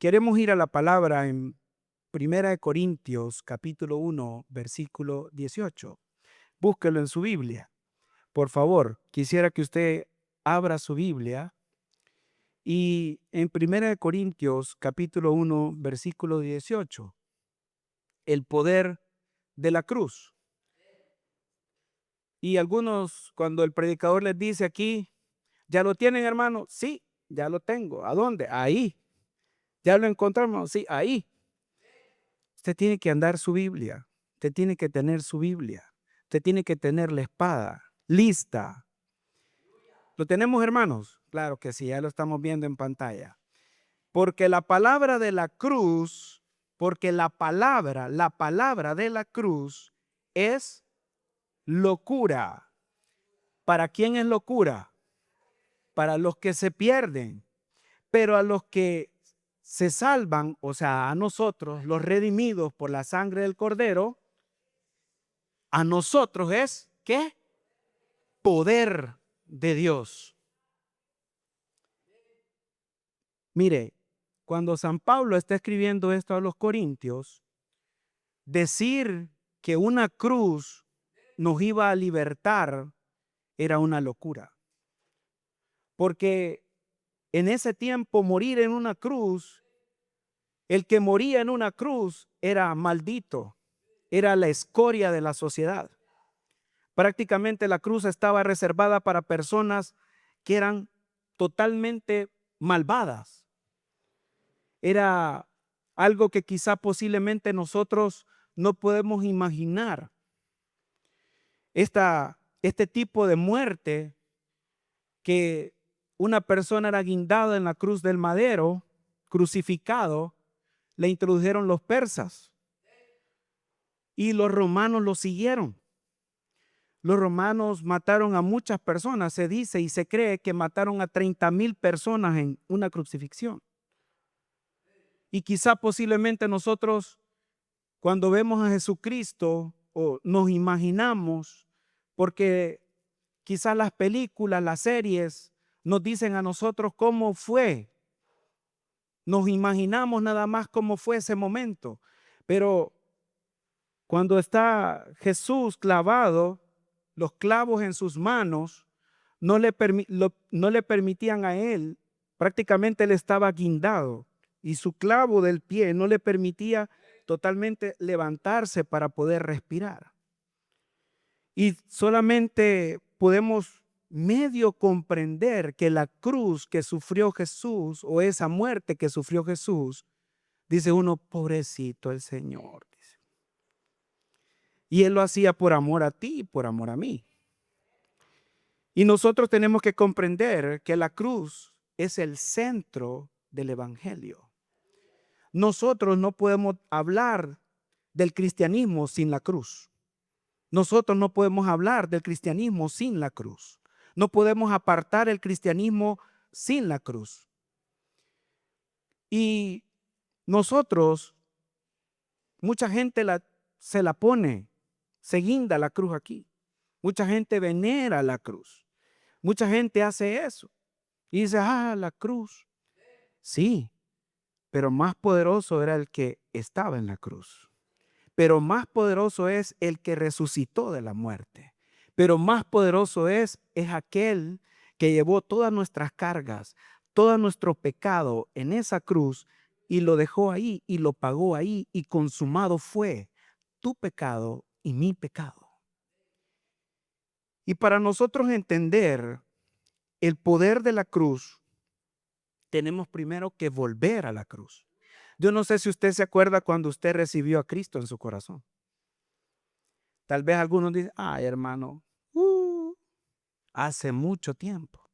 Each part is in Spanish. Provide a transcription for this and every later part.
Queremos ir a la palabra en Primera de Corintios, capítulo 1, versículo 18. Búsquelo en su Biblia. Por favor, quisiera que usted abra su Biblia y en Primera de Corintios, capítulo 1, versículo 18, el poder de la cruz. Y algunos, cuando el predicador les dice aquí, ¿ya lo tienen, hermano? Sí, ya lo tengo. ¿A dónde? Ahí. ¿Ya lo encontramos? Sí, ahí. Usted tiene que andar su Biblia. Usted tiene que tener su Biblia. Usted tiene que tener la espada lista. ¿Lo tenemos, hermanos? Claro que sí, ya lo estamos viendo en pantalla. Porque la palabra de la cruz, porque la palabra de la cruz es locura. ¿Para quién es locura? Para los que se pierden. Pero a los que se salvan, o sea, a nosotros, los redimidos por la sangre del Cordero, a nosotros es, ¿qué? Poder de Dios. Mire, cuando San Pablo está escribiendo esto a los Corintios, decir que una cruz nos iba a libertar era una locura. Porque en ese tiempo morir en una cruz, el que moría en una cruz era maldito, era la escoria de la sociedad. Prácticamente la cruz estaba reservada para personas que eran totalmente malvadas. Era algo que quizá posiblemente nosotros no podemos imaginar. Este tipo de muerte, que una persona era guindada en la cruz del madero, crucificado, le introdujeron los persas y los romanos lo siguieron. Los romanos mataron a muchas personas, se dice y se cree que mataron a 30,000 personas en una crucifixión. Y quizá posiblemente nosotros, cuando vemos a Jesucristo, o nos imaginamos, porque quizás las películas, las series, nos dicen a nosotros cómo fue. Nos imaginamos nada más cómo fue ese momento. Pero cuando está Jesús clavado, los clavos en sus manos no le permitían a él, prácticamente él estaba guindado y su clavo del pie no le permitía totalmente levantarse para poder respirar. Y solamente podemos medio comprender que la cruz que sufrió Jesús, o esa muerte que sufrió Jesús, dice uno, pobrecito el Señor. Y Él lo hacía por amor a ti y por amor a mí. Y nosotros tenemos que comprender que la cruz es el centro del Evangelio. Nosotros no podemos hablar del cristianismo sin la cruz. Nosotros no podemos hablar del cristianismo sin la cruz. No podemos apartar el cristianismo sin la cruz. Y nosotros, mucha gente se la pone, se guinda la cruz aquí. Mucha gente venera la cruz. Mucha gente hace eso. Y dice, la cruz. Sí, pero más poderoso era el que estaba en la cruz. Pero más poderoso es el que resucitó de la muerte. Pero más poderoso es aquel que llevó todas nuestras cargas, todo nuestro pecado en esa cruz y lo dejó ahí y lo pagó ahí y consumado fue tu pecado y mi pecado. Y para nosotros entender el poder de la cruz, tenemos primero que volver a la cruz. Yo no sé si usted se acuerda cuando usted recibió a Cristo en su corazón. Tal vez algunos dicen, ay hermano, hace mucho tiempo.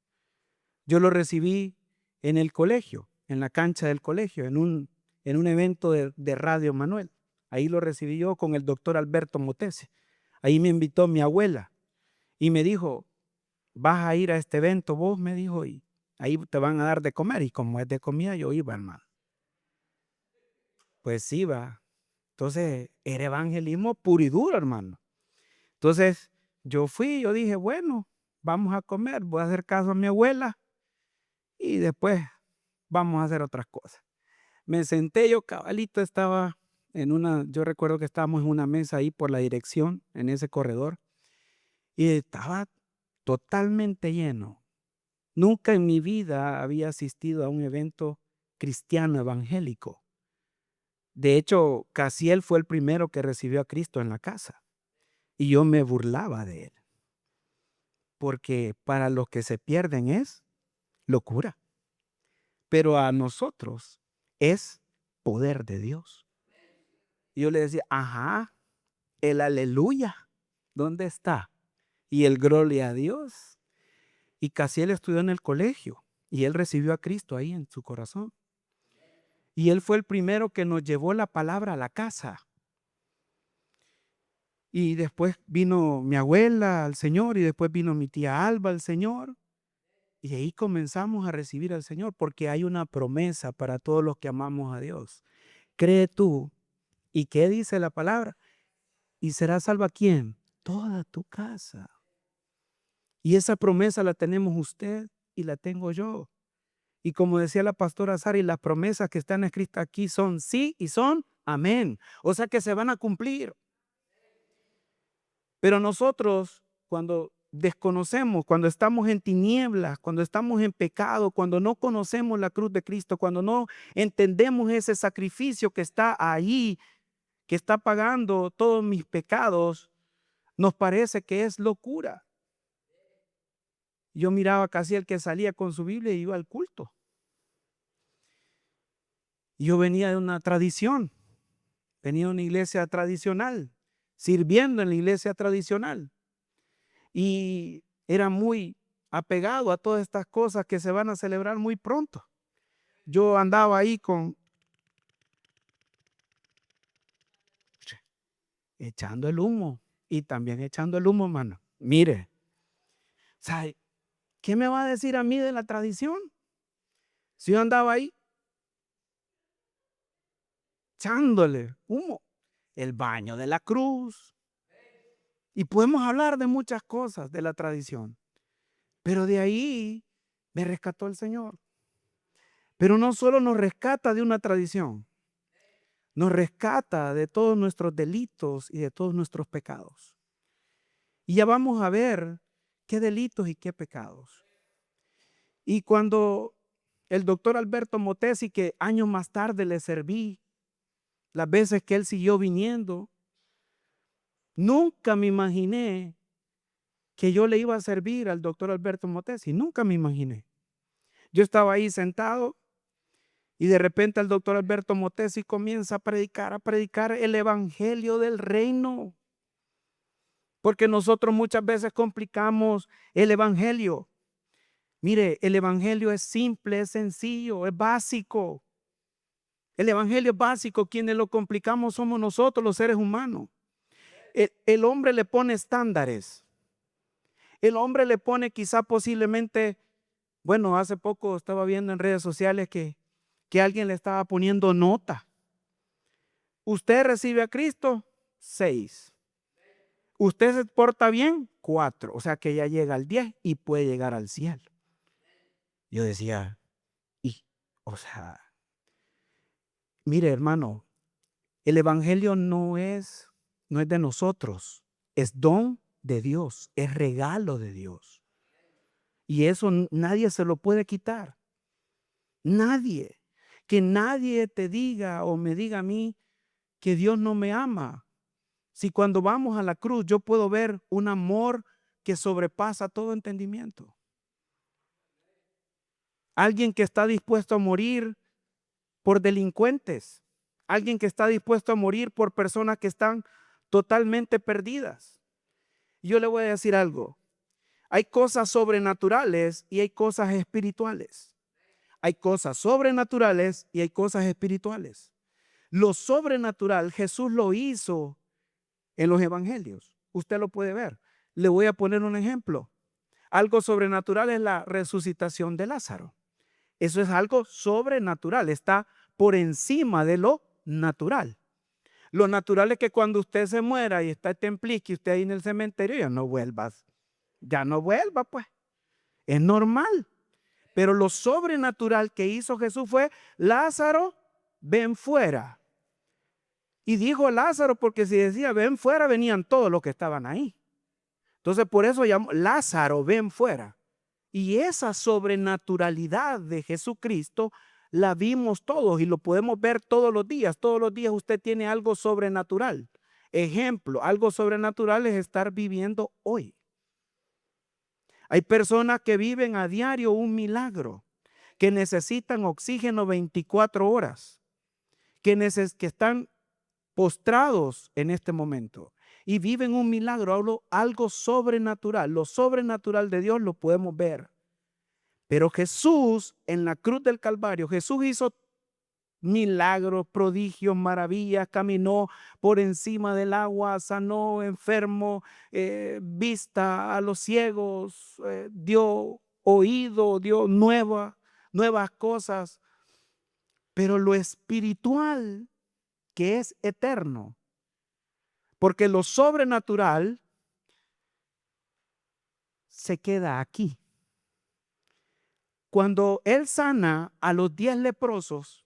Yo lo recibí en el colegio, en la cancha del colegio, en un evento de Radio Manuel. Ahí lo recibí yo con el doctor Alberto Motese. Ahí me invitó mi abuela y me dijo, vas a ir a este evento vos, me dijo, y ahí te van a dar de comer. Y como es de comida, yo iba, hermano. Pues iba. Entonces, era evangelismo puro y duro, hermano. Entonces, yo dije, bueno, vamos a comer, voy a hacer caso a mi abuela y después vamos a hacer otras cosas. Me senté, yo cabalito estaba yo recuerdo que estábamos en una mesa ahí por la dirección, en ese corredor, y estaba totalmente lleno. Nunca en mi vida había asistido a un evento cristiano evangélico. De hecho, Casiel fue el primero que recibió a Cristo en la casa y yo me burlaba de él, porque para los que se pierden es locura, pero a nosotros es poder de Dios. Y yo le decía, ajá, el aleluya, ¿dónde está? Y el gloria a Dios. Y Casiel estudió en el colegio y él recibió a Cristo ahí en su corazón. Y él fue el primero que nos llevó la palabra a la casa. Y después vino mi abuela al Señor y después vino mi tía Alba al Señor. Y ahí comenzamos a recibir al Señor porque hay una promesa para todos los que amamos a Dios. Cree tú. ¿Y qué dice la palabra? ¿Y será salva quién? Toda tu casa. Y esa promesa la tenemos usted y la tengo yo. Y como decía la pastora Sari, las promesas que están escritas aquí son sí y son amén. O sea que se van a cumplir. Pero nosotros, cuando desconocemos, cuando estamos en tinieblas, cuando estamos en pecado, cuando no conocemos la cruz de Cristo, cuando no entendemos ese sacrificio que está ahí, que está pagando todos mis pecados, nos parece que es locura. Yo miraba casi el que salía con su Biblia y iba al culto. Yo venía de una tradición, venía de una iglesia tradicional, sirviendo en la iglesia tradicional. Y era muy apegado a todas estas cosas que se van a celebrar muy pronto. Yo andaba ahí echando el humo y también echando el humo, hermano. Mire, ¿sabe qué me va a decir a mí de la tradición? Si yo andaba ahí echándole humo, el baño de la cruz. Y podemos hablar de muchas cosas de la tradición, pero de ahí me rescató el Señor. Pero no solo nos rescata de una tradición, nos rescata de todos nuestros delitos y de todos nuestros pecados. Y ya vamos a ver qué delitos y qué pecados. Y cuando el doctor Alberto Motesi, que años más tarde le serví, las veces que él siguió viniendo, nunca me imaginé que yo le iba a servir al doctor Alberto Motesi. Nunca me imaginé. Yo estaba ahí sentado y de repente el doctor Alberto Motesi comienza a predicar el evangelio del reino. Porque nosotros muchas veces complicamos el evangelio. Mire, el evangelio es simple, es sencillo, es básico. El evangelio es básico. Quienes lo complicamos somos nosotros, los seres humanos. El hombre le pone estándares. El hombre le pone quizá posiblemente, bueno, hace poco estaba viendo en redes sociales que alguien le estaba poniendo nota. Usted recibe a Cristo, 6. Usted se porta bien, 4. O sea que ya llega al 10 y puede llegar al cielo. Yo decía, mire hermano, el evangelio no es de nosotros, es don de Dios, es regalo de Dios. Y eso nadie se lo puede quitar. Nadie. Que nadie te diga o me diga a mí que Dios no me ama. Si cuando vamos a la cruz yo puedo ver un amor que sobrepasa todo entendimiento. Alguien que está dispuesto a morir por delincuentes. Alguien que está dispuesto a morir por personas que están totalmente perdidas. Yo le voy a decir algo. Hay cosas sobrenaturales y hay cosas espirituales. Hay cosas sobrenaturales y hay cosas espirituales. Lo sobrenatural Jesús lo hizo en los evangelios. Usted lo puede ver. Le voy a poner un ejemplo. Algo sobrenatural es la resucitación de Lázaro. Eso es algo sobrenatural. Está por encima de lo natural. Lo natural es que cuando usted se muera y está templique y usted ahí en el cementerio, ya no vuelvas. Ya no vuelva, pues. Es normal. Pero lo sobrenatural que hizo Jesús fue Lázaro, ven fuera. Y dijo Lázaro, porque si decía ven fuera, venían todos los que estaban ahí. Entonces por eso llamó Lázaro, ven fuera. Y esa sobrenaturalidad de Jesucristo la vimos todos y lo podemos ver todos los días. Todos los días usted tiene algo sobrenatural. Ejemplo, algo sobrenatural es estar viviendo hoy. Hay personas que viven a diario un milagro, que necesitan oxígeno 24 horas, que están postrados en este momento y viven un milagro, algo sobrenatural. Lo sobrenatural de Dios lo podemos ver. Pero Jesús en la cruz del Calvario, Jesús hizo milagros, prodigios, maravillas, caminó por encima del agua, sanó enfermos, vista a los ciegos, dio oído, dio nuevas cosas. Pero lo espiritual, que es eterno, porque lo sobrenatural se queda aquí. Cuando Él sana a los 10 leprosos,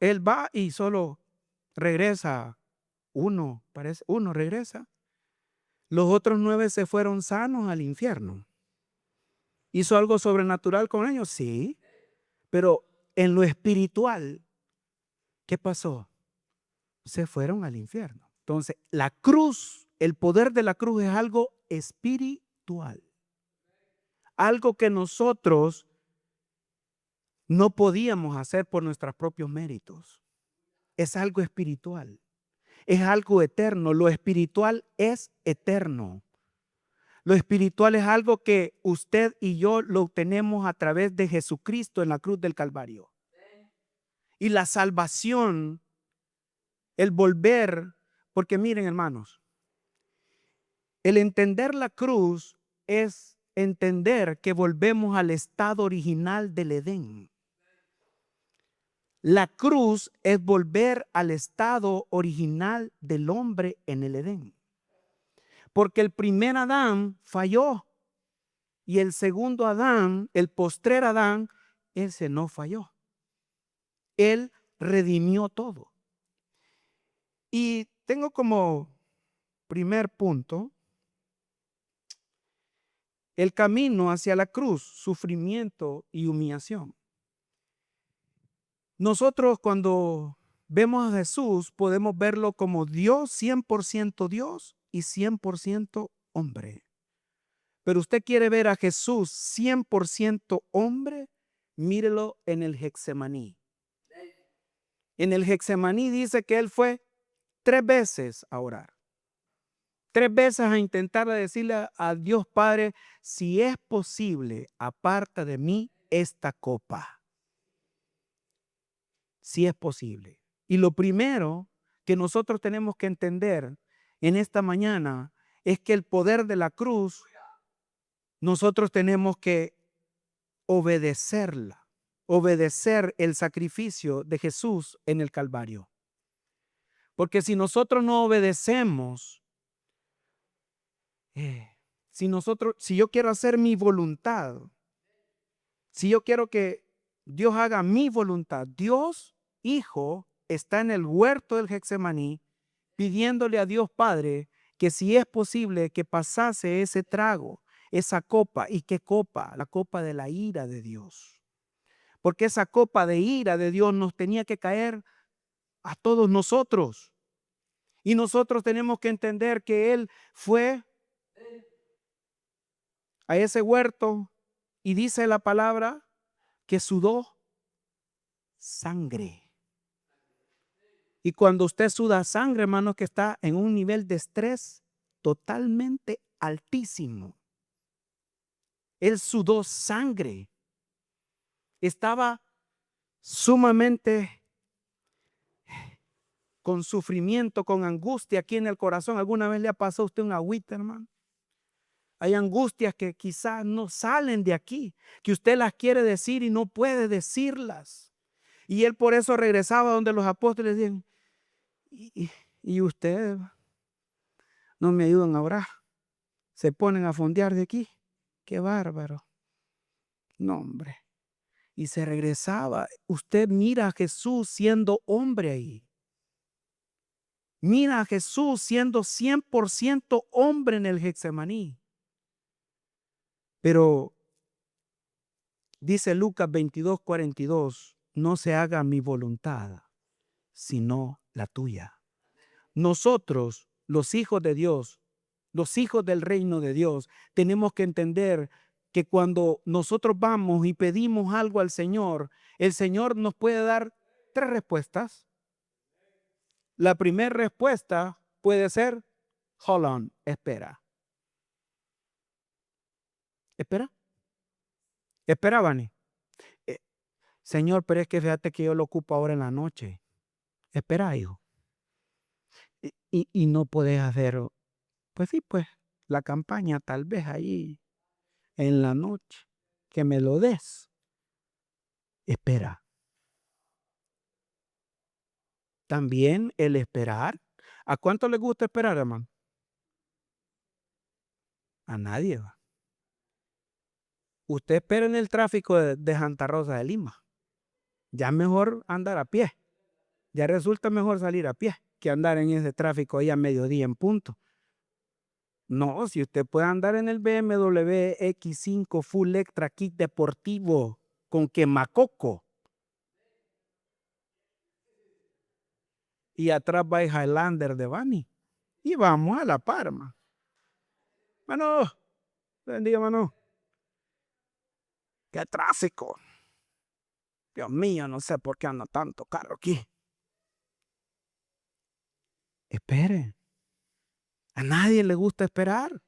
Él va y solo regresa. Uno regresa. Los otros 9 se fueron sanos al infierno. ¿Hizo algo sobrenatural con ellos? Sí. Pero en lo espiritual, ¿qué pasó? Se fueron al infierno. Entonces, la cruz, el poder de la cruz es algo espiritual. Algo que nosotros no podíamos hacer por nuestros propios méritos. Es algo espiritual. Es algo eterno. Lo espiritual es eterno. Lo espiritual es algo que usted y yo lo obtenemos a través de Jesucristo en la cruz del Calvario. Y la salvación, el volver, porque miren hermanos, el entender la cruz es entender que volvemos al estado original del Edén. La cruz es volver al estado original del hombre en el Edén. Porque el primer Adán falló y el segundo Adán, el postrer Adán, ese no falló. Él redimió todo. Y tengo como primer punto el camino hacia la cruz, sufrimiento y humillación. Nosotros cuando vemos a Jesús podemos verlo como Dios, 100% Dios y 100% hombre. Pero usted quiere ver a Jesús 100% hombre, mírelo en el Getsemaní. En el Getsemaní dice que él fue 3 veces a orar. 3 veces a intentar decirle a Dios Padre, si es posible, aparta de mí esta copa. Si es posible. Y lo primero que nosotros tenemos que entender en esta mañana es que el poder de la cruz, nosotros tenemos que obedecerla, obedecer el sacrificio de Jesús en el Calvario. Porque si nosotros no obedecemos, si yo quiero hacer mi voluntad, si yo quiero que Dios haga mi voluntad, Dios Hijo está en el huerto del Getsemaní pidiéndole a Dios Padre que si es posible que pasase ese trago, esa copa. ¿Y qué copa? La copa de la ira de Dios. Porque esa copa de ira de Dios nos tenía que caer a todos nosotros. Y nosotros tenemos que entender que Él fue a ese huerto y dice la palabra que sudó sangre. Y cuando usted suda sangre, hermano, que está en un nivel de estrés totalmente altísimo. Él sudó sangre. Estaba sumamente con sufrimiento, con angustia aquí en el corazón. ¿Alguna vez le ha pasado a usted un agüita, hermano? Hay angustias que quizás no salen de aquí, que usted las quiere decir y no puede decirlas. Y él por eso regresaba donde los apóstoles decían, y ustedes no me ayudan a orar. Se ponen a fondear de aquí. Qué bárbaro. No, hombre. y se regresaba. Usted mira a Jesús siendo hombre ahí. Mira a Jesús siendo 100% hombre en el Getsemaní. Pero dice Lucas 22:42, no se haga mi voluntad, sino la tuya. Nosotros, los hijos de Dios, los hijos del reino de Dios, tenemos que entender que cuando nosotros vamos y pedimos algo al Señor, el Señor nos puede dar 3 respuestas. La primera respuesta puede ser, hold on, espera. ¿Espera? Espera, Vani. Señor, pero es que fíjate que yo lo ocupo ahora en la noche. Espera, hijo. Y no puedes hacer, pues sí, pues, la campaña tal vez ahí en la noche, que me lo des. Espera. También el esperar. ¿A cuánto le gusta esperar, hermano? A nadie va. Usted espera en el tráfico de Santa Rosa de Lima. Ya mejor andar a pie. Ya resulta mejor salir a pie que andar en ese tráfico ahí a mediodía en punto. No, si usted puede andar en el BMW X5 Full Extra Kit deportivo con quemacoco y atrás va el Highlander de Bani y vamos a la par, man. Mano, bendiga, mano. Qué tráfico. Dios mío, no sé por qué anda tanto carro aquí. Espere. A nadie le gusta esperar.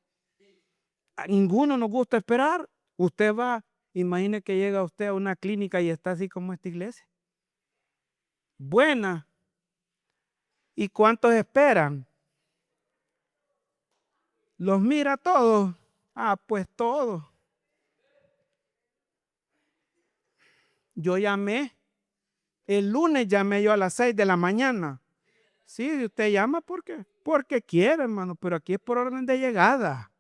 A ninguno nos gusta esperar. Usted va, imagine que llega usted a una clínica y está así como esta iglesia. Buena. ¿Y cuántos esperan? ¿Los mira todos? Ah, pues todos. Yo llamé. El lunes llamé yo a las 6 de la mañana. Sí, usted llama porque quiere, hermano, pero aquí es por orden de llegada.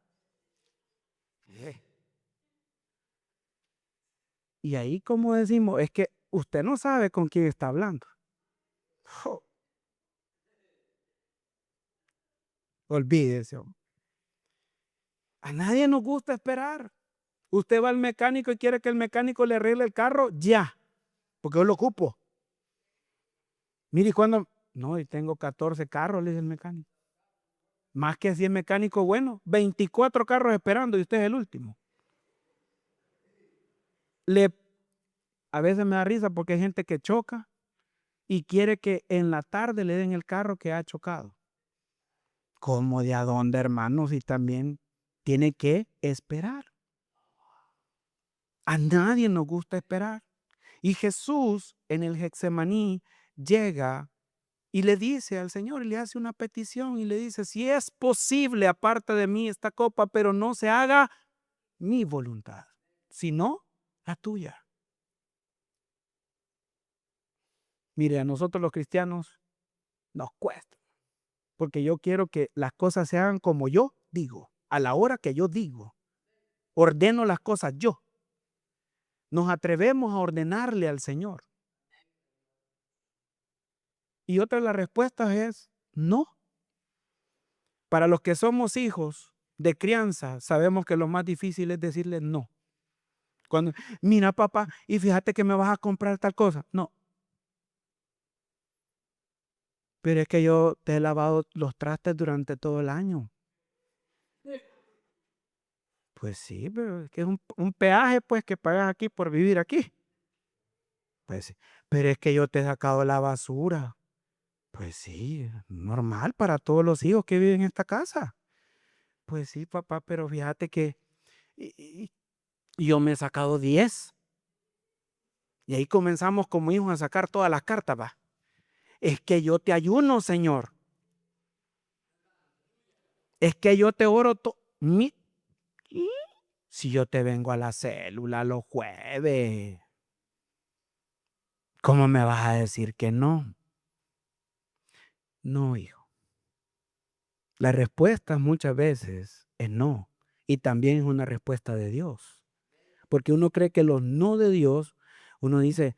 Y ahí, como decimos, es que usted no sabe con quién está hablando. Oh, olvídese. A nadie nos gusta esperar. Usted va al mecánico y quiere que el mecánico le arregle el carro ya, porque yo lo ocupo. Mire, cuando no, y tengo 14 carros, le dice el mecánico. Más que así es mecánico bueno, 24 carros esperando y usted es el último. A veces me da risa porque hay gente que choca y quiere que en la tarde le den el carro que ha chocado. ¿Cómo de a dónde, hermanos? Y también tiene que esperar. A nadie nos gusta esperar. Y Jesús en el Getsemaní llega y le dice al Señor, y le hace una petición y le dice, si es posible, aparte de mí esta copa, pero no se haga mi voluntad, sino la tuya. Mire, a nosotros los cristianos nos cuesta, porque yo quiero que las cosas se hagan como yo digo, a la hora que yo digo. Ordeno las cosas yo. Nos atrevemos a ordenarle al Señor. Y otra de las respuestas es no. Para los que somos hijos de crianza, sabemos que lo más difícil es decirle no. Cuando, mira papá, y fíjate que me vas a comprar tal cosa. No. Pero es que yo te he lavado los trastes durante todo el año. Pues sí, pero es que es un peaje pues que pagas aquí por vivir aquí. Pues sí, pero es que yo te he sacado la basura. Pues sí, normal para todos los hijos que viven en esta casa. Pues sí, papá, pero fíjate que yo me he sacado 10. Y ahí comenzamos como hijos a sacar todas las cartas, va. Es que yo te ayuno, Señor. Es que yo te oro si yo te vengo a la célula los jueves, ¿cómo me vas a decir que no? No, hijo. La respuesta muchas veces es no. Y también es una respuesta de Dios. Porque uno cree que los no de Dios, Uno dice,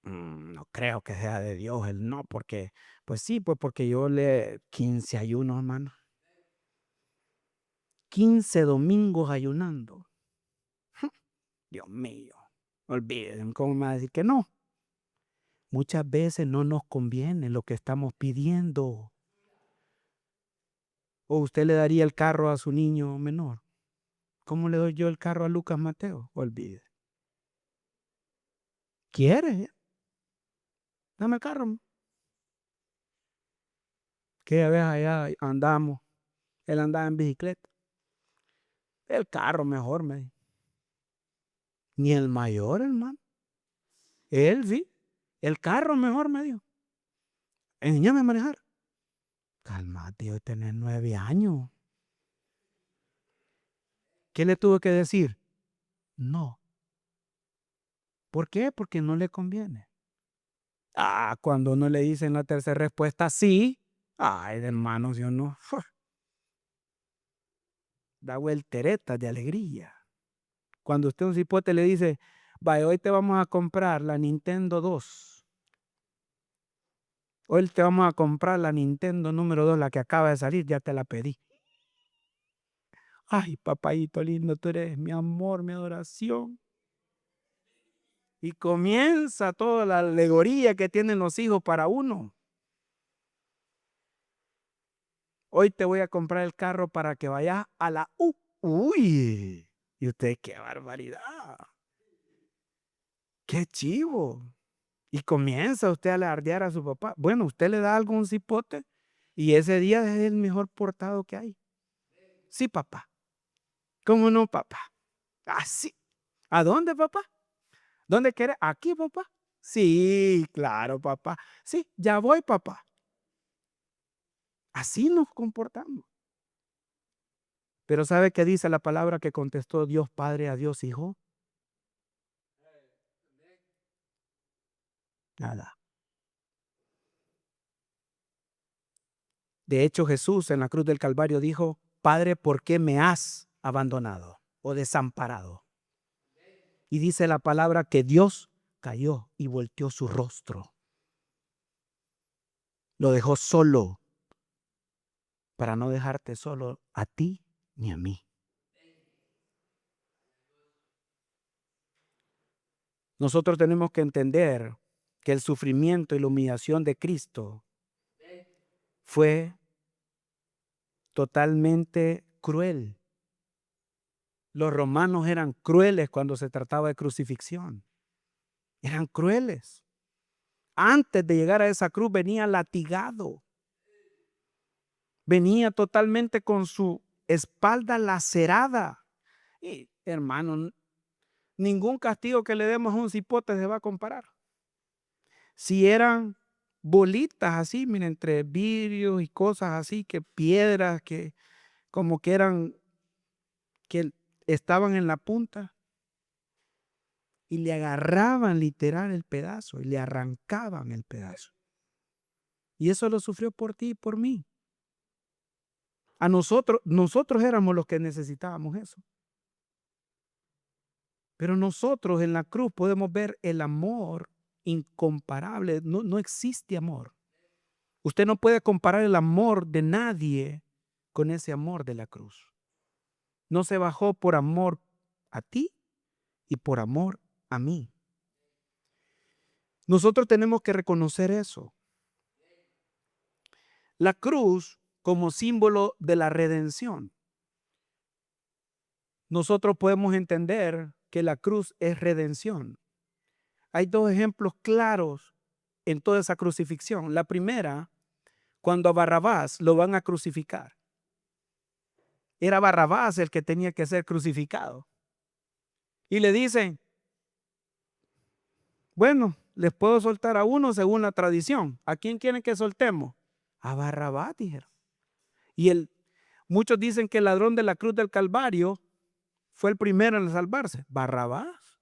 no creo que sea de Dios el no, porque, pues sí, pues porque yo le 15 ayunos, hermano. 15 domingos ayunando. Dios mío, olviden, ¿cómo me va a decir que no? Muchas veces no nos conviene lo que estamos pidiendo. ¿O usted le daría el carro a su niño menor? ¿Cómo le doy yo el carro a Lucas Mateo? Olvide. ¿Quiere? Dame el carro. Que a veces allá andamos. Él andaba en bicicleta. El carro mejor, me dijo. Ni el mayor, hermano. Él sí. El carro mejor, me dijo. Enséñame a manejar. Calmate, yo tener 9 años. ¿Qué le tuve que decir? No. ¿Por qué? Porque no le conviene. Cuando uno le dice en la tercera respuesta sí, ay, hermanos, yo no. Da vuelteretas de alegría. Cuando usted a un cipote le dice, vaya, hoy te vamos a comprar la Nintendo 2. Hoy te vamos a comprar la Nintendo número 2, la que acaba de salir, ya te la pedí. Ay, papayito lindo, tú eres mi amor, mi adoración. Y comienza toda la alegoría que tienen los hijos para uno. Hoy te voy a comprar el carro para que vayas a la U. Uy, y usted, qué barbaridad. Qué chivo. Y comienza usted a alardear a su papá. Bueno, usted le da algún cipote y ese día es el mejor portado que hay. Sí, papá. ¿Cómo no, papá? Así. ¿A dónde, papá? ¿Dónde quiere? Aquí, papá. Sí, claro, papá. Sí, ya voy, papá. Así nos comportamos. Pero ¿sabe qué dice la palabra que contestó Dios Padre a Dios Hijo? Nada. De hecho, Jesús en la cruz del Calvario dijo, Padre, ¿por qué me has abandonado o desamparado? Y dice la palabra que Dios cayó y volteó su rostro. Lo dejó solo para no dejarte solo a ti ni a mí. Nosotros tenemos que entender que el sufrimiento y la humillación de Cristo fue totalmente cruel. Los romanos eran crueles cuando se trataba de crucifixión. Eran crueles. Antes de llegar a esa cruz venía latigado. Venía totalmente con su espalda lacerada. Y, hermano, ningún castigo que le demos a un cipote se va a comparar. Si eran bolitas así, miren, entre vidrios y cosas así, que piedras que como que eran, que estaban en la punta y le agarraban literal el pedazo y le arrancaban el pedazo. Y eso lo sufrió por ti y por mí. A nosotros éramos los que necesitábamos eso. Pero nosotros en la cruz podemos ver el amor incomparable. No existe amor. Usted no puede comparar el amor de nadie con ese amor de la cruz. No se bajó por amor a ti y por amor a mí. Nosotros tenemos que reconocer eso. La cruz como símbolo de la redención. Nosotros podemos entender que la cruz es redención. Hay dos ejemplos claros en toda esa crucifixión. La primera, cuando a Barrabás lo van a crucificar. Era Barrabás el que tenía que ser crucificado. Y le dicen, bueno, les puedo soltar a uno según la tradición. ¿A quién quieren que soltemos? A Barrabás, dijeron. Y muchos dicen que el ladrón de la cruz del Calvario fue el primero en salvarse. Barrabás.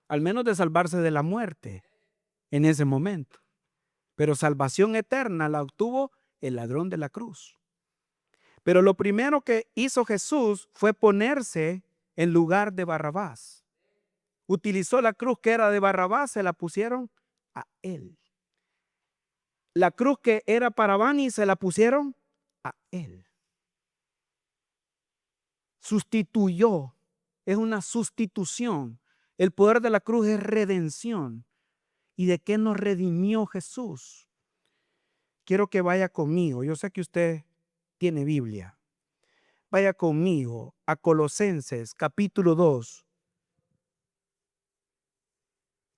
Al menos de salvarse de la muerte en ese momento. Pero salvación eterna la obtuvo el ladrón de la cruz. Pero lo primero que hizo Jesús fue ponerse en lugar de Barrabás. Utilizó la cruz que era de Barrabás, se la pusieron a él. La cruz que era para Bani, se la pusieron a él. Sustituyó, es una sustitución. El poder de la cruz es redención. ¿Y de qué nos redimió Jesús? Quiero que vaya conmigo. Yo sé que usted tiene Biblia. Vaya conmigo a Colosenses capítulo 2.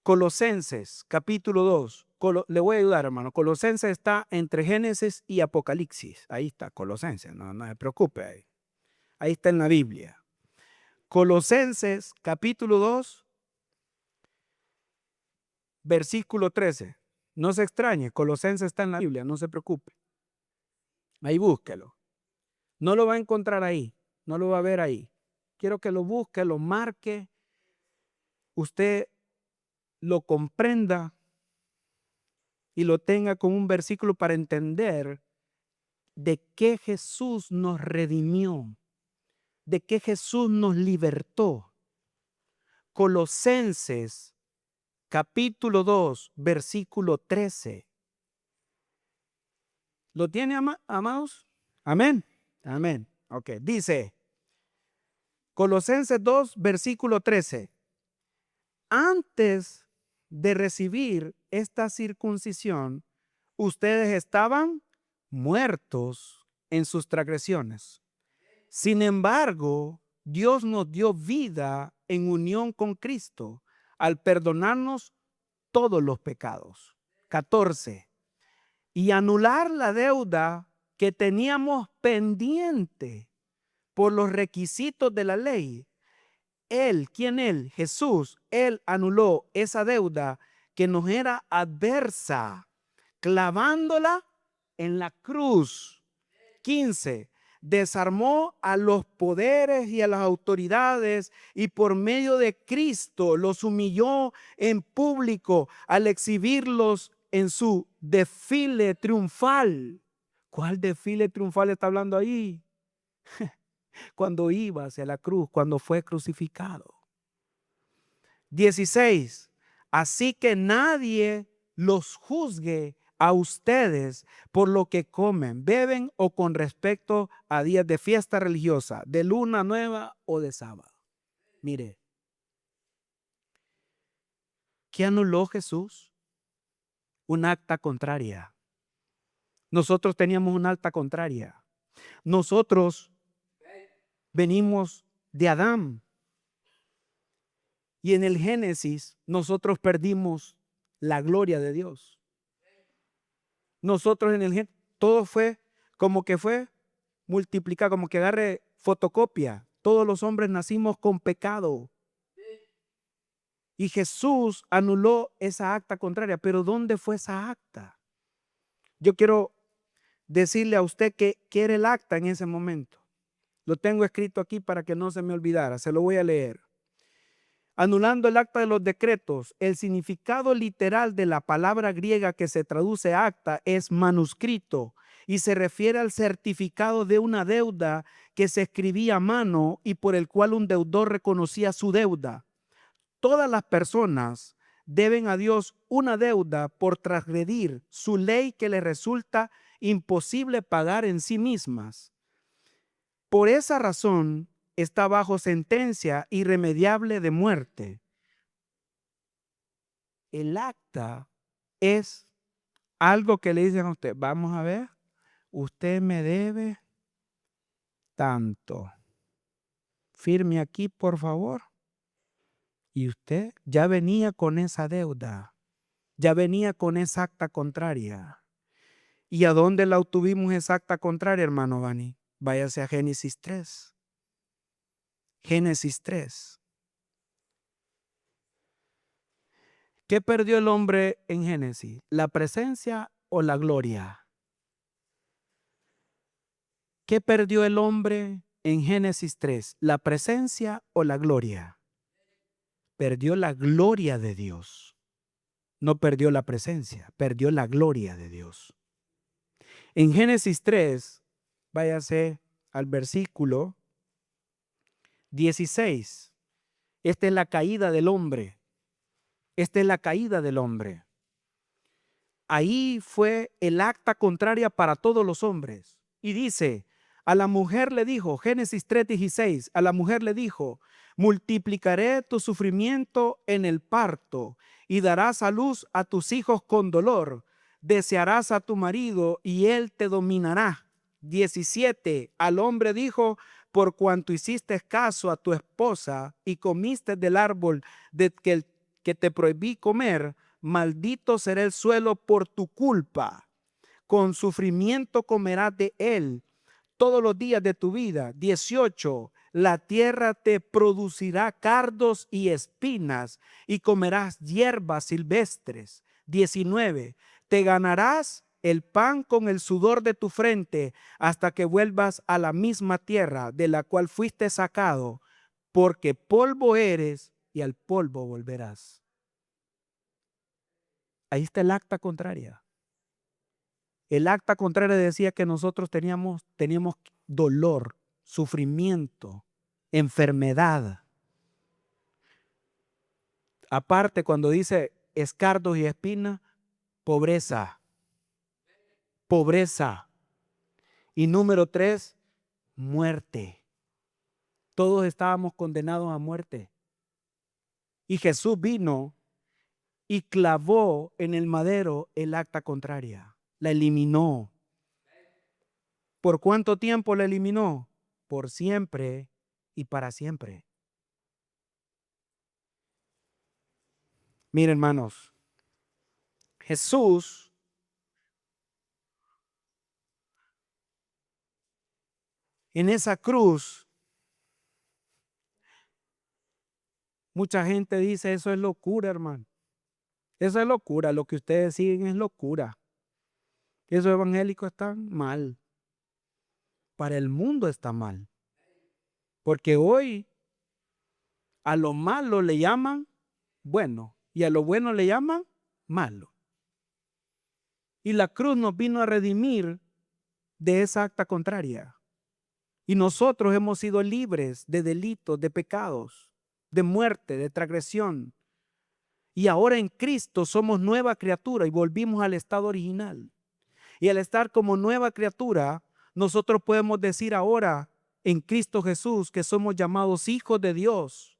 Colosenses capítulo 2. Le voy a ayudar, hermano. Colosenses está entre Génesis y Apocalipsis. Ahí está, Colosenses. No se preocupe ahí. Ahí está en la Biblia. Colosenses capítulo 2, versículo 13. No se extrañe, Colosenses está en la Biblia, no se preocupe. Ahí búsquelo. No lo va a encontrar ahí, no lo va a ver ahí. Quiero que lo busque, lo marque, usted lo comprenda y lo tenga como un versículo para entender de qué Jesús nos redimió, de qué Jesús nos libertó. Colosenses capítulo 2, versículo 13. ¿Lo tiene, amados? Amén. Amén. Ok, dice Colosenses 2, versículo 13. Antes de recibir esta circuncisión, ustedes estaban muertos en sus transgresiones. Sin embargo, Dios nos dio vida en unión con Cristo al perdonarnos todos los pecados. 14. Y anular la deuda que teníamos pendiente por los requisitos de la ley. Él, ¿quién él? Jesús, él anuló esa deuda que nos era adversa, clavándola en la cruz. 15. Desarmó a los poderes y a las autoridades y por medio de Cristo los humilló en público al exhibirlos en su desfile triunfal. ¿Cuál desfile triunfal está hablando ahí? Cuando iba hacia la cruz, cuando fue crucificado. 16. Así que nadie los juzgue a ustedes por lo que comen, beben o con respecto a días de fiesta religiosa, de luna nueva o de sábado. Mire, ¿qué anuló Jesús? Un acta contraria. Nosotros teníamos una acta contraria. Nosotros venimos de Adán. Y en el Génesis nosotros perdimos la gloria de Dios. Nosotros en el Génesis, todo fue como que fue multiplicado, como que agarre fotocopia. Todos los hombres nacimos con pecado. Y Jesús anuló esa acta contraria. Pero ¿dónde fue esa acta? Yo quiero decirle a usted que era el acta en ese momento. Lo tengo escrito aquí para que no se me olvidara. Se lo voy a leer. Anulando el acta de los decretos, el significado literal de la palabra griega que se traduce acta es manuscrito y se refiere al certificado de una deuda que se escribía a mano y por el cual un deudor reconocía su deuda. Todas las personas deben a Dios una deuda por transgredir su ley que les resulta imposible pagar en sí mismas. Por esa razón, está bajo sentencia irremediable de muerte. El acta es algo que le dicen a usted, vamos a ver, usted me debe tanto. Firme aquí, por favor. Y usted ya venía con esa deuda, ya venía con esa acta contraria. ¿Y a dónde la obtuvimos esa acta contraria, hermano Bani? Váyase a Génesis 3. Génesis 3. ¿Qué perdió el hombre en Génesis? ¿La presencia o la gloria? ¿Qué perdió el hombre en Génesis 3? ¿La presencia o la gloria? Perdió la gloria de Dios. No perdió la presencia, perdió la gloria de Dios. En Génesis 3, váyase al versículo 16. Esta es la caída del hombre. Esta es la caída del hombre. Ahí fue el acta contraria para todos los hombres. Y dice, a la mujer le dijo, Génesis 3:16, a la mujer le dijo, multiplicaré tu sufrimiento en el parto y darás a luz a tus hijos con dolor. Desearás a tu marido y él te dominará. 17, al hombre dijo, por cuanto hiciste caso a tu esposa y comiste del árbol que te prohibí comer, maldito será el suelo por tu culpa. Con sufrimiento comerás de él todos los días de tu vida. 18, la tierra te producirá cardos y espinas y comerás hierbas silvestres. 19, te ganarás el pan con el sudor de tu frente hasta que vuelvas a la misma tierra de la cual fuiste sacado, porque polvo eres y al polvo volverás. Ahí está el acta contraria. El acta contraria decía que nosotros teníamos dolor, sufrimiento, enfermedad. Aparte, cuando dice escardos y espinas, pobreza. Pobreza. Y número 3, muerte. Todos estábamos condenados a muerte. Y Jesús vino y clavó en el madero el acta contraria. La eliminó. ¿Por cuánto tiempo la eliminó? Por siempre y para siempre. Miren, hermanos, Jesús en esa cruz, mucha gente dice, eso es locura, hermano. Eso es locura, lo que ustedes siguen es locura. Esos evangélicos están mal. Para el mundo está mal. Porque hoy a lo malo le llaman bueno y a lo bueno le llaman malo. Y la cruz nos vino a redimir de esa acta contraria. Y nosotros hemos sido libres de delitos, de pecados, de muerte, de transgresión. Y ahora en Cristo somos nueva criatura y volvimos al estado original. Y al estar como nueva criatura, nosotros podemos decir ahora en Cristo Jesús que somos llamados hijos de Dios,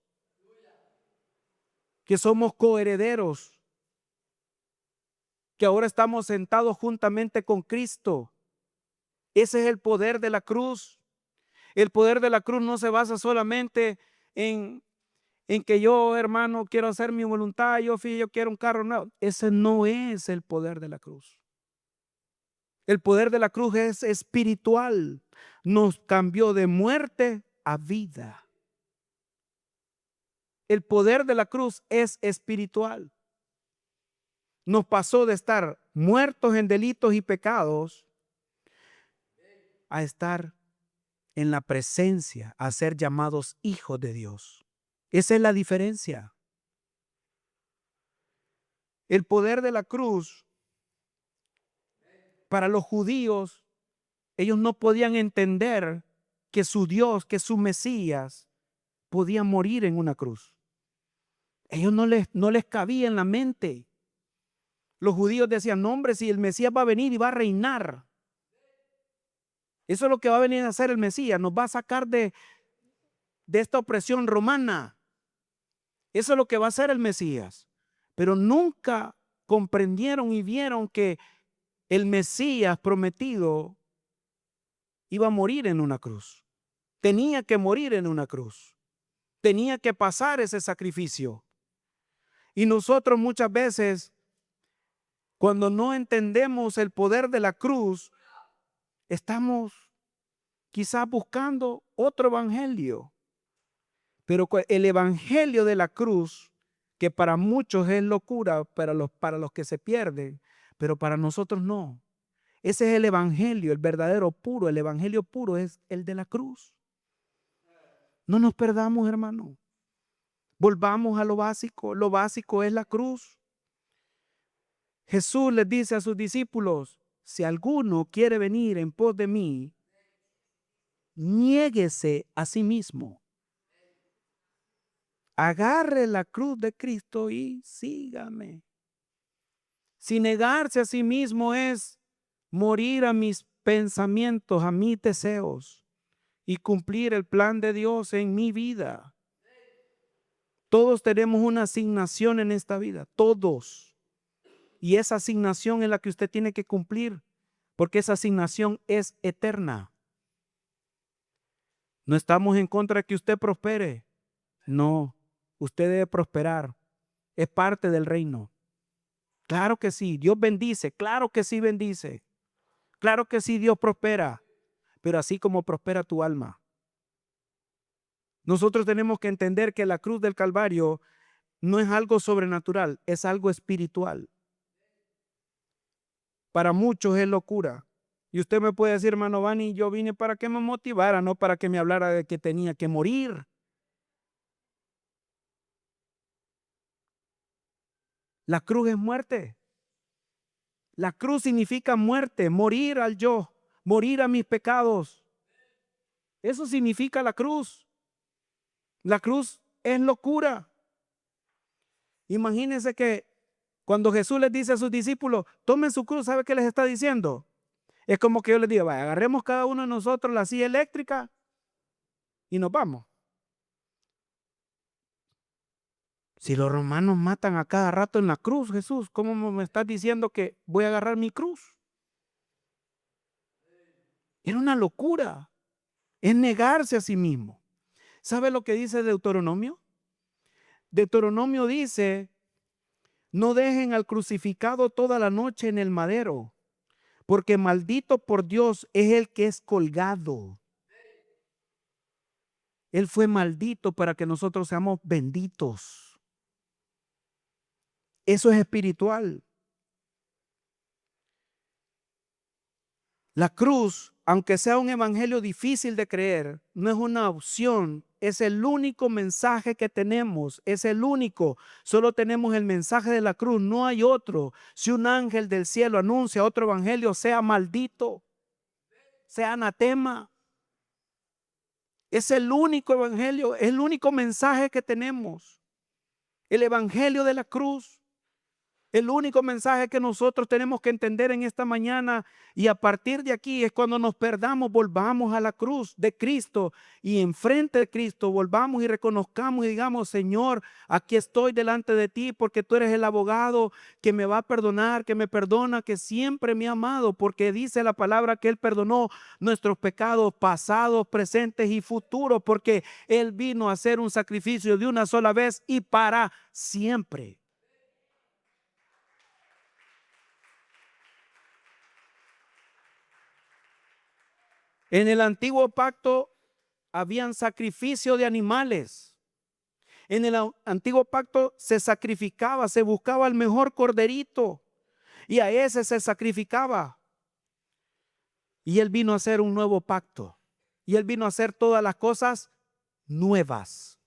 que somos coherederos, que ahora estamos sentados juntamente con Cristo. Ese es el poder de la cruz. El poder de la cruz no se basa solamente en que yo, hermano, quiero hacer mi voluntad, yo quiero un carro nuevo. Ese no es el poder de la cruz. El poder de la cruz es espiritual. Nos cambió de muerte a vida. El poder de la cruz es espiritual. Nos pasó de estar muertos en delitos y pecados a estar en la presencia, a ser llamados hijos de Dios. Esa es la diferencia. El poder de la cruz, para los judíos, ellos no podían entender que su Dios, que su Mesías, podía morir en una cruz. Ellos no les cabía en la mente. Los judíos decían, no, hombre, si el Mesías va a venir y va a reinar. Eso es lo que va a venir a hacer el Mesías. Nos va a sacar de esta opresión romana. Eso es lo que va a hacer el Mesías. Pero nunca comprendieron y vieron que el Mesías prometido iba a morir en una cruz. Tenía que morir en una cruz. Tenía que pasar ese sacrificio. Y nosotros muchas veces, cuando no entendemos el poder de la cruz, estamos quizás buscando otro evangelio. Pero el evangelio de la cruz, que para muchos es locura, para los que se pierden, pero para nosotros no. Ese es el evangelio, el verdadero puro. El evangelio puro es el de la cruz. No nos perdamos, hermano. Volvamos a lo básico. Lo básico es la cruz. Jesús les dice a sus discípulos, si alguno quiere venir en pos de mí, niéguese a sí mismo. Agarre la cruz de Cristo y sígame. Si negarse a sí mismo es morir a mis pensamientos, a mis deseos y cumplir el plan de Dios en mi vida. Todos tenemos una asignación en esta vida, todos. Y esa asignación es la que usted tiene que cumplir, porque esa asignación es eterna. No estamos en contra de que usted prospere. No, usted debe prosperar. Es parte del reino. Claro que sí, Dios bendice, claro que sí bendice. Claro que sí, Dios prospera, pero así como prospera tu alma. Nosotros tenemos que entender que la cruz del Calvario no es algo sobrenatural, es algo espiritual. Para muchos es locura. Y usted me puede decir, hermano Vani, yo vine para que me motivara, no para que me hablara de que tenía que morir. La cruz es muerte. La cruz significa muerte, morir al yo, morir a mis pecados. Eso significa la cruz. La cruz es locura. Imagínense que cuando Jesús les dice a sus discípulos, tomen su cruz, ¿sabe qué les está diciendo? Es como que yo les digo, vaya, agarremos cada uno de nosotros la silla eléctrica y nos vamos. Si los romanos matan a cada rato en la cruz, Jesús, ¿cómo me estás diciendo que voy a agarrar mi cruz? Era una locura. Es negarse a sí mismo. ¿Sabe lo que dice Deuteronomio? Deuteronomio dice, no dejen al crucificado toda la noche en el madero, porque maldito por Dios es el que es colgado. Él fue maldito para que nosotros seamos benditos. Eso es espiritual. La cruz, aunque sea un evangelio difícil de creer, no es una opción, es el único mensaje que tenemos, es el único. Solo tenemos el mensaje de la cruz, no hay otro. Si un ángel del cielo anuncia otro evangelio, sea maldito, sea anatema. Es el único evangelio, es el único mensaje que tenemos. El evangelio de la cruz. El único mensaje que nosotros tenemos que entender en esta mañana, y a partir de aquí es cuando nos perdamos, volvamos a la cruz de Cristo y enfrente de Cristo volvamos y reconozcamos y digamos, Señor, aquí estoy delante de ti porque tú eres el abogado que me va a perdonar, que me perdona, que siempre me ha amado, porque dice la palabra que Él perdonó nuestros pecados pasados, presentes y futuros, porque Él vino a hacer un sacrificio de una sola vez y para siempre. En el antiguo pacto habían sacrificio de animales. En el antiguo pacto se sacrificaba, se buscaba el mejor corderito y a ese se sacrificaba. Y Él vino a hacer un nuevo pacto. Y Él vino a hacer todas las cosas nuevas.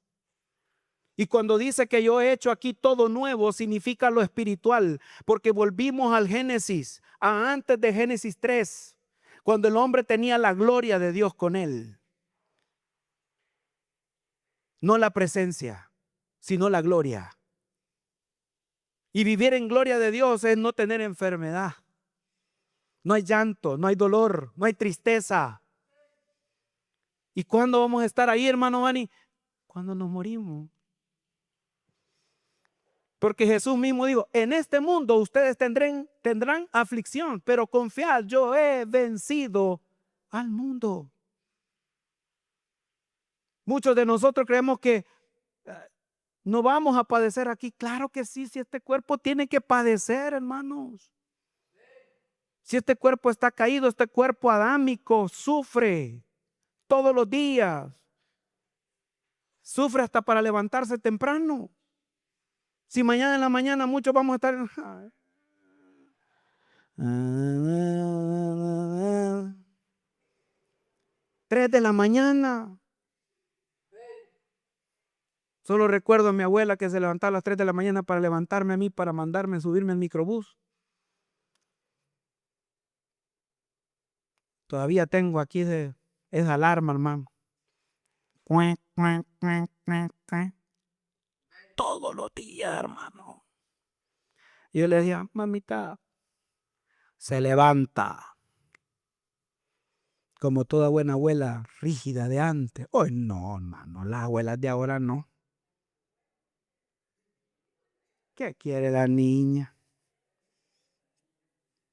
Y cuando dice que yo he hecho aquí todo nuevo, significa lo espiritual, porque volvimos al Génesis, a antes de Génesis 3. Cuando el hombre tenía la gloria de Dios con él. No la presencia, sino la gloria. Y vivir en gloria de Dios es no tener enfermedad. No hay llanto, no hay dolor, no hay tristeza. ¿Y cuándo vamos a estar ahí, hermano Vani? Cuando nos morimos. Porque Jesús mismo dijo, en este mundo ustedes tendrán aflicción, pero confiad, yo he vencido al mundo. Muchos de nosotros creemos que no vamos a padecer aquí. Claro que sí, si este cuerpo tiene que padecer, hermanos. Si este cuerpo está caído, este cuerpo adámico sufre todos los días. Sufre hasta para levantarse temprano. Si mañana en la mañana muchos vamos a estar 3 de la mañana. Solo recuerdo a mi abuela que se levantaba a las 3 de la mañana para levantarme a mí, para mandarme a subirme al microbús. Todavía tengo aquí esa alarma, hermano. todos los días, hermano. Y yo le decía, mamita, se levanta. Como toda buena abuela rígida de antes. Hoy no, hermano, las abuelas de ahora no. ¿Qué quiere la niña?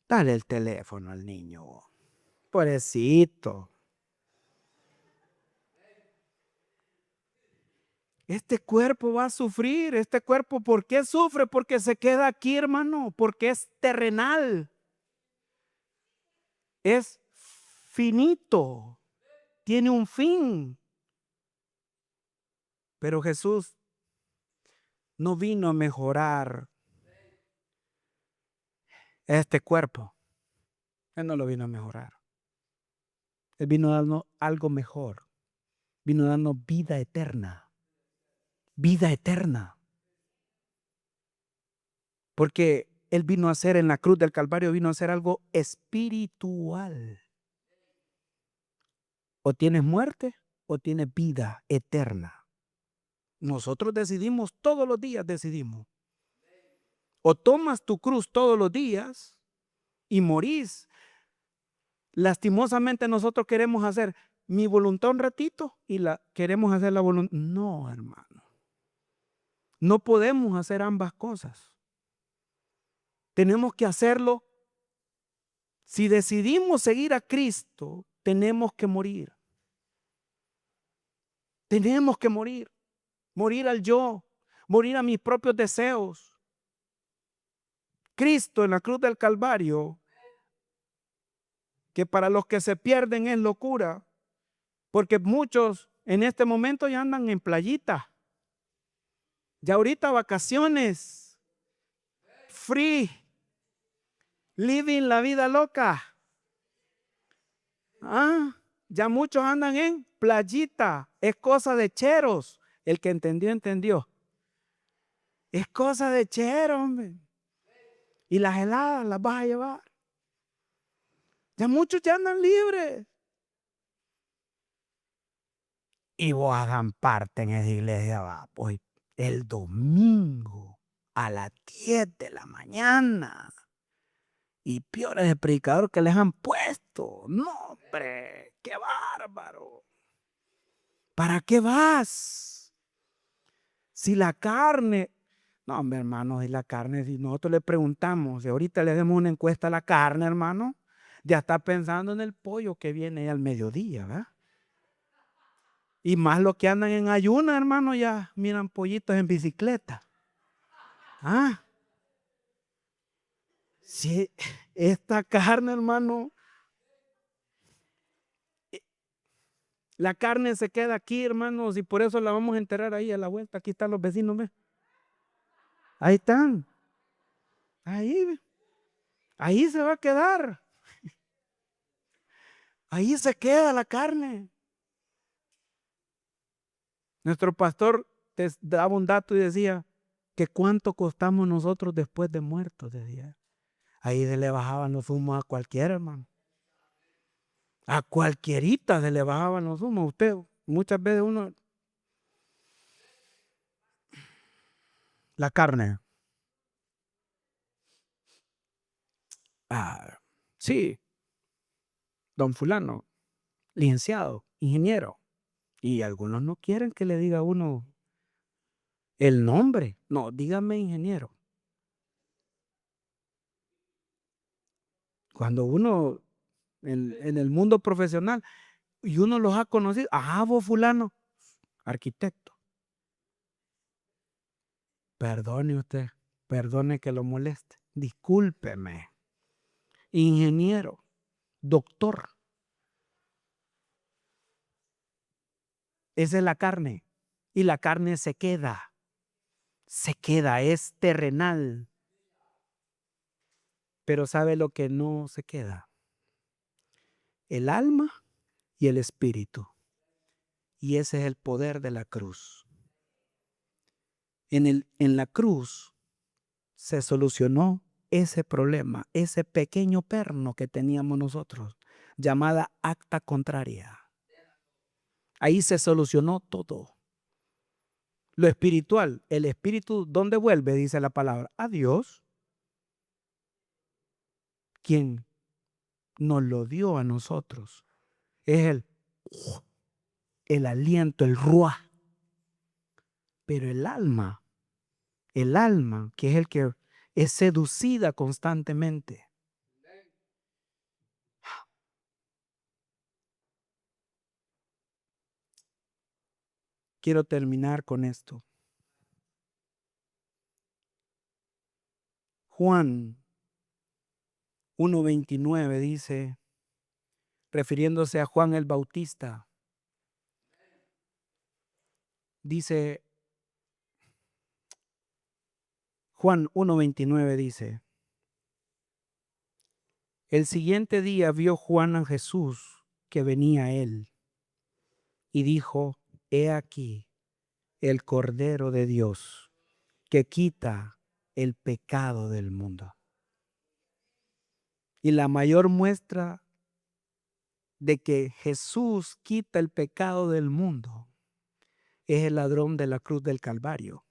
Dale el teléfono al niño. Pobrecito. Este cuerpo va a sufrir. Este cuerpo, ¿por qué sufre? Porque se queda aquí, hermano. Porque es terrenal. Es finito. Tiene un fin. Pero Jesús no vino a mejorar este cuerpo. Él no lo vino a mejorar. Él vino a darnos algo mejor. Vino a darnos vida eterna. Vida eterna. Porque Él vino a hacer en la cruz del Calvario, vino a hacer algo espiritual. O tienes muerte o tienes vida eterna. Nosotros decidimos, todos los días decidimos. O tomas tu cruz todos los días y morís. Lastimosamente nosotros queremos hacer mi voluntad un ratito y queremos hacer la voluntad. No, hermano. No podemos hacer ambas cosas. Tenemos que hacerlo. Si decidimos seguir a Cristo, tenemos que morir. Tenemos que morir. Morir al yo. Morir a mis propios deseos. Cristo en la cruz del Calvario, que para los que se pierden es locura, porque muchos en este momento ya andan en playita. Ya ahorita vacaciones. Free. Living la vida loca. Ya muchos andan en playita. Es cosa de cheros. El que entendió, entendió. Es cosa de cheros, hombre. Y las heladas las vas a llevar. Ya muchos ya andan libres. Y vos hagan parte en esa iglesia, va, pues el domingo a las 10 de la mañana. Y peor es el predicador que les han puesto. No, hombre, qué bárbaro. ¿Para qué vas? Si la carne, no, hombre, hermano, si la carne, si nosotros le preguntamos, si ahorita le demos una encuesta a la carne, hermano, ya está pensando en el pollo que viene al mediodía, ¿verdad? Y más los que andan en ayuna, hermano, ya miran pollitos en bicicleta. Si esta carne, hermano, la carne se queda aquí, hermanos, y por eso la vamos a enterrar ahí a la vuelta. Aquí están los vecinos, ¿ves? Ahí están. Ahí se va a quedar. Ahí se queda la carne. Nuestro pastor te daba un dato y decía que cuánto costamos nosotros después de muertos, decía. Ahí se le bajaban los humos a cualquiera, hermano. A cualquierita se le bajaban los humos. Usted, muchas veces uno, la carne. Sí, don fulano, licenciado, ingeniero. Y algunos no quieren que le diga a uno el nombre. No, dígame ingeniero. Cuando uno en el mundo profesional y uno los ha conocido, vos fulano, arquitecto. Perdone usted, perdone que lo moleste, discúlpeme. Ingeniero, doctor. Esa es la carne. Y la carne se queda, es terrenal. Pero ¿sabe lo que no se queda? El alma y el espíritu. Y ese es el poder de la cruz. En la cruz se solucionó ese problema, ese pequeño perno que teníamos nosotros, llamada acta contraria. Ahí se solucionó todo. Lo espiritual, el espíritu, ¿dónde vuelve? Dice la palabra, a Dios, quien nos lo dio a nosotros. Es el aliento, el ruah. Pero el alma, que es el que es seducida constantemente. Quiero terminar con esto. Juan 1:29 dice, refiriéndose a Juan el Bautista, dice, Juan 1:29 dice, el siguiente día vio Juan a Jesús que venía a él y dijo, he aquí el Cordero de Dios que quita el pecado del mundo. Y la mayor muestra de que Jesús quita el pecado del mundo es el ladrón de la cruz del Calvario.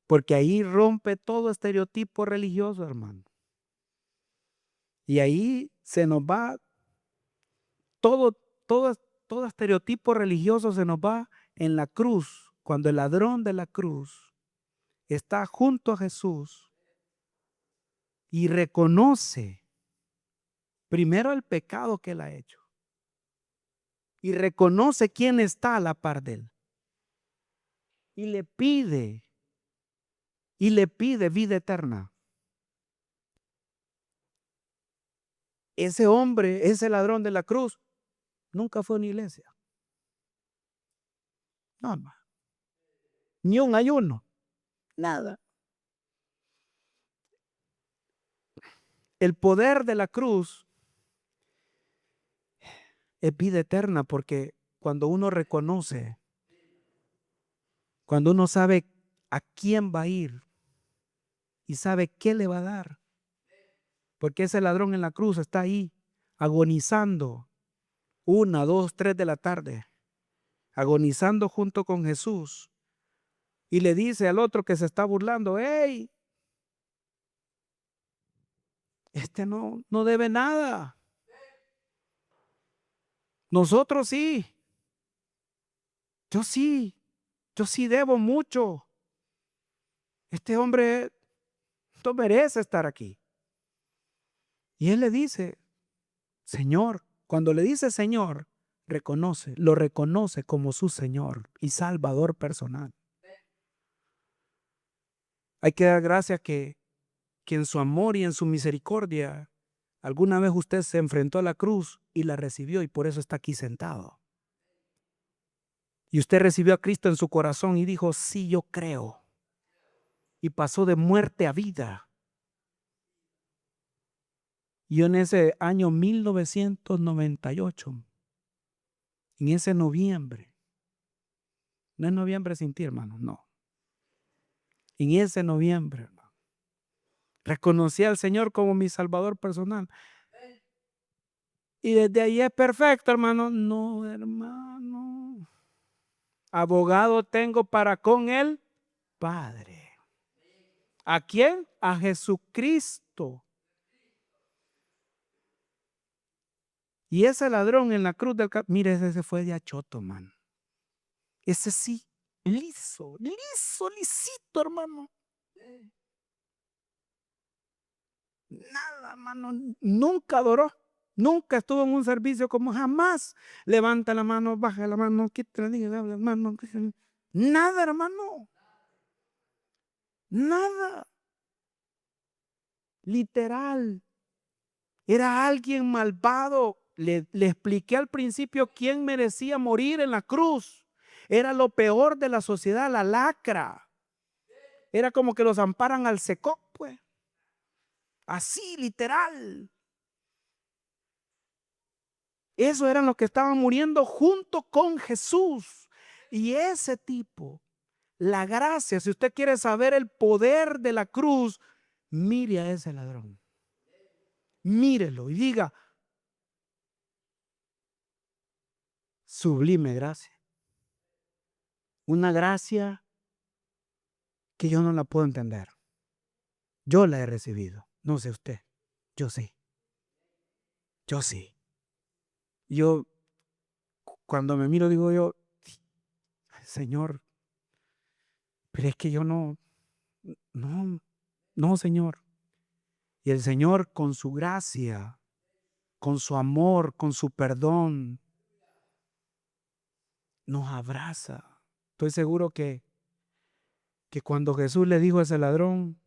Porque ahí rompe todo estereotipo religioso, hermano. Y ahí se nos va todo estereotipo religioso se nos va en la cruz. Cuando el ladrón de la cruz está junto a Jesús y reconoce primero el pecado que él ha hecho y reconoce quién está a la par de él y le pide vida eterna. Ese hombre, ese ladrón de la cruz, nunca fue a una iglesia. No, hermano. Ni un ayuno. Nada. El poder de la cruz es vida eterna porque cuando uno reconoce, cuando uno sabe a quién va a ir y sabe qué le va a dar, porque ese ladrón en la cruz está ahí agonizando 1, 2, 3 de la tarde, agonizando junto con Jesús y le dice al otro que se está burlando, hey, este no debe nada. Nosotros sí. Yo sí debo mucho. Este hombre no merece estar aquí. Y él le dice, Señor, cuando le dice Señor, lo reconoce como su Señor y Salvador personal. Hay que dar gracias que en su amor y en su misericordia, alguna vez usted se enfrentó a la cruz y la recibió y por eso está aquí sentado. Y usted recibió a Cristo en su corazón y dijo, sí, yo creo. Y pasó de muerte a vida. Yo en ese año 1998, en ese noviembre, no es noviembre sin ti, hermano, no. En ese noviembre, hermano, reconocí al Señor como mi Salvador personal. Y desde ahí es perfecto, hermano. No, hermano. Abogado tengo para con el Padre. ¿A quién? A Jesucristo. Y ese ladrón en la cruz del Calvario, mire, ese fue de achoto, man. Ese sí, lisito, hermano. Nada, hermano. Nunca adoró. Nunca estuvo en un servicio como jamás. Levanta la mano, baja la mano, quita la mano. Nada, hermano. Nada. Literal. Era alguien malvado. Le expliqué al principio quién merecía morir en la cruz. Era lo peor de la sociedad, la lacra. Era como que los amparan al secó, pues. Así, literal. Eso eran los que estaban muriendo junto con Jesús. Y ese tipo, la gracia, si usted quiere saber el poder de la cruz, mire a ese ladrón. Mírelo y diga, sublime gracia. Una gracia que yo no la puedo entender. Yo la he recibido. No sé usted. Yo sí. Yo sí. Yo, cuando me miro, digo yo, Señor, pero es que yo no, no, Señor. Y el Señor con su gracia, con su amor, con su perdón, nos abraza. Estoy seguro que cuando Jesús le dijo a ese ladrón,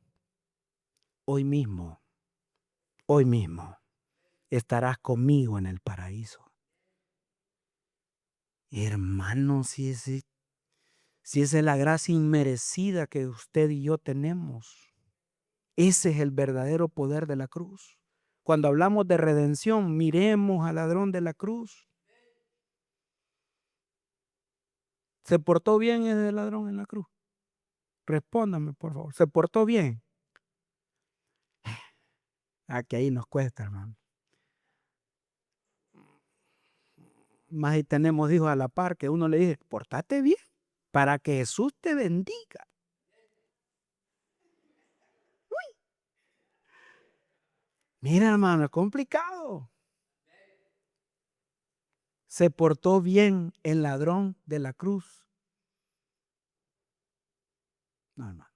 hoy mismo, estarás conmigo en el paraíso. Hermano, si esa es la gracia inmerecida que usted y yo tenemos, ese es el verdadero poder de la cruz. Cuando hablamos de redención, miremos al ladrón de la cruz. ¿Se portó bien ese ladrón en la cruz? Respóndame, por favor. ¿Se portó bien? Que ahí nos cuesta, hermano. Más si tenemos hijos a la par que uno le dice, portate bien para que Jesús te bendiga. Uy. Mira, hermano, es complicado. Se portó bien el ladrón de la cruz. No, hermano.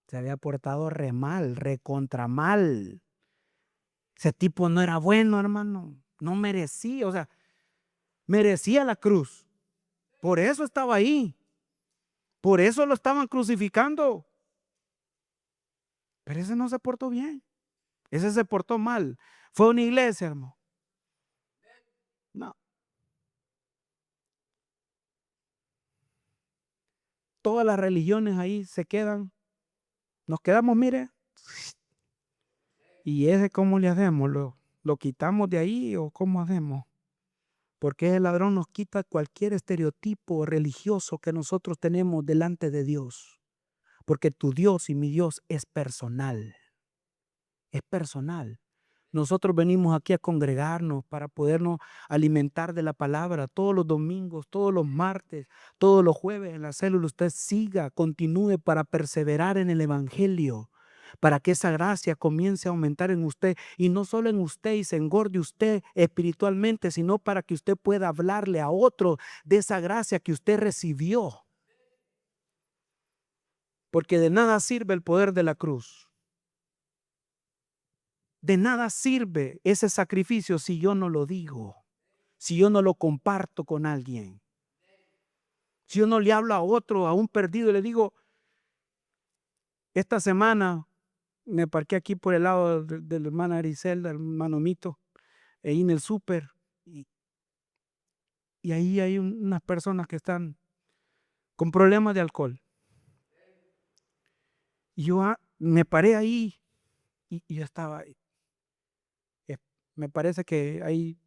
Se había portado re mal, recontra mal. Ese tipo no era bueno, hermano. No merecía, o sea, merecía la cruz. Por eso estaba ahí. Por eso lo estaban crucificando. Pero ese no se portó bien. Ese se portó mal. Fue una iglesia, hermano. No. Todas las religiones ahí se quedan. Nos quedamos, mire. ¿Y ese cómo le hacemos? ¿Lo quitamos de ahí o cómo hacemos? Porque el ladrón nos quita cualquier estereotipo religioso que nosotros tenemos delante de Dios. Porque tu Dios y mi Dios es personal. Es personal. Nosotros venimos aquí a congregarnos para podernos alimentar de la palabra todos los domingos, todos los martes, todos los jueves en la célula. Usted siga, continúe para perseverar en el evangelio, para que esa gracia comience a aumentar en usted y no solo en usted y se engorde usted espiritualmente, sino para que usted pueda hablarle a otro de esa gracia que usted recibió. Porque de nada sirve el poder de la cruz. De nada sirve ese sacrificio si yo no lo digo, si yo no lo comparto con alguien, si yo no le hablo a otro, a un perdido y le digo, esta semana me parqué aquí por el lado de la hermana Griselda, el hermano Mito, ahí en el súper y ahí hay unas personas que están con problemas de alcohol. Y yo me paré ahí y yo estaba ahí. Me parece que ahí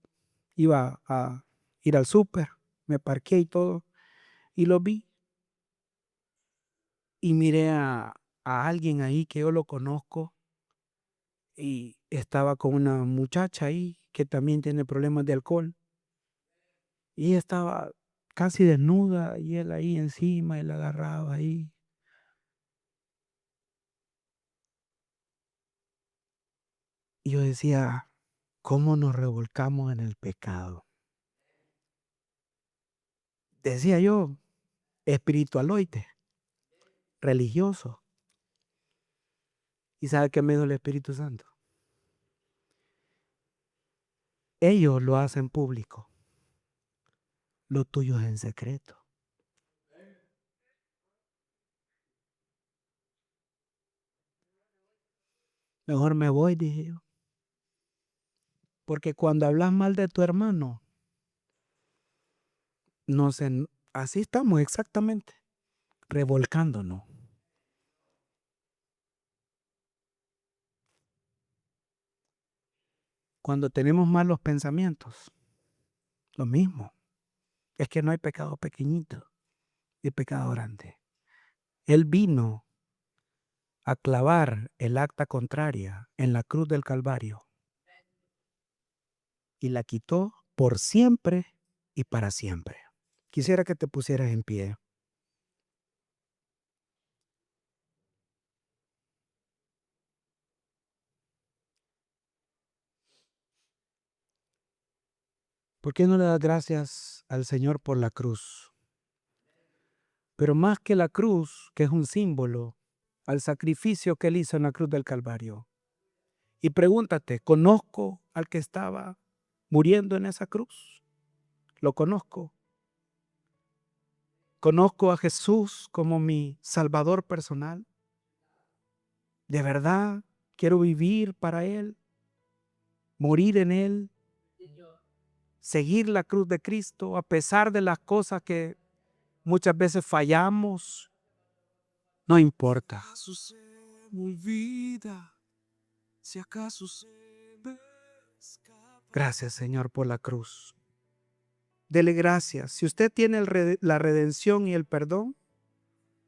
iba a ir al súper, me parqué y todo y lo vi. Y miré a alguien ahí que yo lo conozco y estaba con una muchacha ahí que también tiene problemas de alcohol. Y ella estaba casi desnuda y él ahí encima y la agarraba ahí. Y yo decía, ¿cómo nos revolcamos en el pecado? Decía yo, espiritualoide, religioso. ¿Y sabe qué me dijo el Espíritu Santo? Ellos lo hacen público, lo tuyo es en secreto. Mejor me voy, dije yo. Porque cuando hablas mal de tu hermano, así estamos exactamente, revolcándonos. Cuando tenemos malos pensamientos, lo mismo. Es que no hay pecado pequeñito, hay pecado grande. Él vino a clavar el acta contraria en la cruz del Calvario y la quitó por siempre y para siempre. Quisiera que te pusieras en pie. ¿Por qué no le das gracias al Señor por la cruz? Pero más que la cruz, que es un símbolo, al sacrificio que Él hizo en la cruz del Calvario. Y pregúntate, ¿conozco al que estaba muriendo en esa cruz? ¿Lo conozco? ¿Conozco a Jesús como mi Salvador personal? ¿De verdad quiero vivir para Él? ¿Morir en Él? ¿Seguir la cruz de Cristo a pesar de las cosas que muchas veces fallamos? No importa. Gracias, Señor, por la cruz. Dele gracias. Si usted tiene la redención y el perdón,